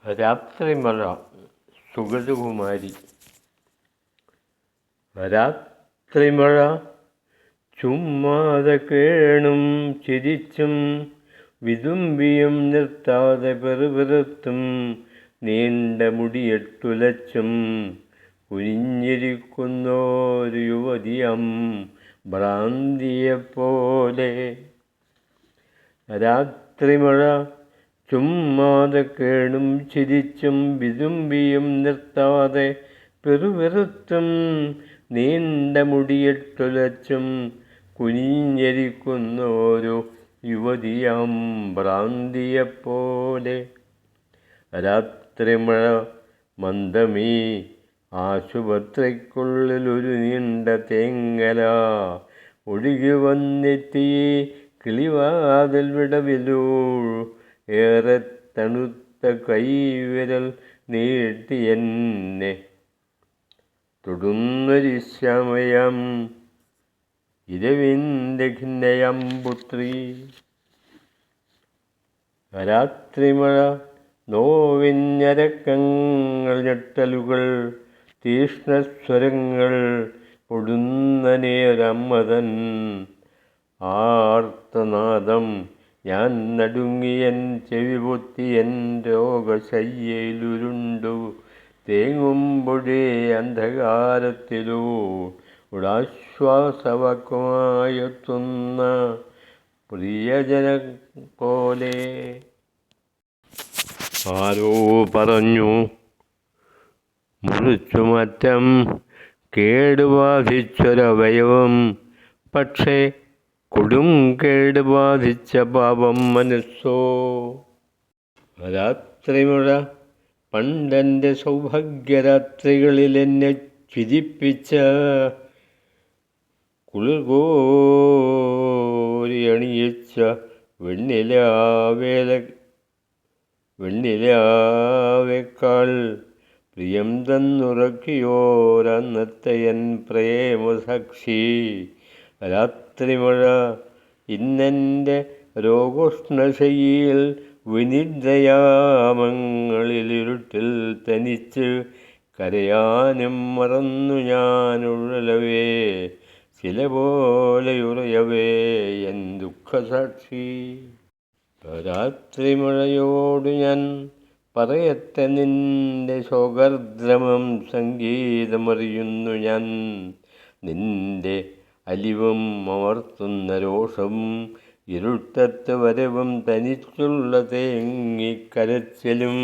രാത്രിമഴ സുഗതകുമാരി. രാത്രിമഴ ചുമ്മാതെ കേണും ചിരിച്ചും വിതുമ്പിയും നിർത്താതെ പെറുപെറുത്തും നീണ്ട മുടിയെട്ടുലച്ചും കുനിഞ്ഞിരിക്കുന്നൊരു യുവതിയം ഭ്രാന്തിയെപ്പോലെ. രാത്രിമഴ ചുമ്മാതെ കേണും ചിരിച്ചും വിതുമ്പിയും നിർത്താതെ പെറുപെറുത്തും നീണ്ട മുടിയെട്ടുലച്ചും കുനിഞ്ഞിരിക്കുന്നൊരു യുവതിയാം ഭ്രാന്തിയെപ്പോലെ. രാത്രിമഴ മന്ദമീ ആശുപത്രിക്കുള്ളിൽ ഒരു നീണ്ട തേങ്ങല ഒഴുകി വന്നെത്തി കിളിവാതിൽ വിടവിലൂ ഏറെ തണുത്ത കൈവിരൽ നീട്ടി എന്നെ തൊടുന്നൊരു ശ്യാമയാം ഇരവിൻ്റെ ഖിന്നയാം പുത്രി. രാത്രിമഴ നോവിഞ്ഞരക്കങ്ങൾ ഞെട്ടലുകൾ തീഷ്ണസ്വരങ്ങൾ പൊടുന്ന നേരമ്മതൻ ആർത്തനാദം ഞാൻ നടുങ്ങിയൻ ചെവി പൊത്തിയൻ രോഗശയ്യയിലുരുണ്ടു തേങ്ങുമ്പൊഴേ അന്ധകാരത്തിലൂടാശ്വാസവാക്കുമായെത്തുന്ന പ്രിയജന പോലെ. ആരോ പറഞ്ഞു മുറിച്ചുമാറ്റം കേടുബാധിച്ചൊരവയവം, പക്ഷേ കൊടും കേടുബാധിച്ച പാപം മനസ്സോ. രാത്രിമഴ പണ്ടെൻ്റെ സൗഭാഗ്യരാത്രികളിൽ എന്നെ ചിരിപ്പിച്ച കുളിർകോരി അണിയിച്ച വെണ്ണിലാവേക്കാൾ പ്രിയം തന്നുറക്കിയോരന്നത്തെ എൻ പ്രേമസാക്ഷി. രാത്രിമഴ ഇന്നെൻ്റെ രോഗോഷ്ണശയ്യയിൽ വിനിദ്രയാമങ്ങളിലിരുട്ടിൽ തനിച്ച് കരയാനും മറന്നു ഞാനുഴലവേ ചില പോലെയുറയവേ എൻ ദുഃഖസാക്ഷി. രാത്രിമഴയോടു ഞാൻ പറയട്ടെ നിന്റെ ശോകർദ്രമം സംഗീതമറിയുന്നു ഞാൻ, നിന്റെ അലിവും അമർത്തുന്ന രോഷം ഇരുട്ടത്ത് വരവും തനിച്ചുള്ള തേങ്ങിക്കരച്ചിലും.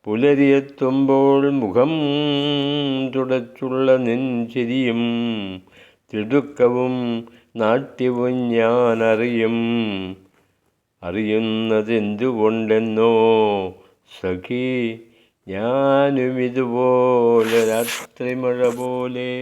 പുലരിയെത്തുമ്പോൾ മുഖം തുടച്ചുള്ള നിൻ ചിരിയും തിടുക്കവും നാട്യവും ഞാൻ അറിയുന്നതെന്തുകൊണ്ടെന്നോ സഖി, ഞാനും ഇതുപോലെ രാത്രിമഴ പോലെ.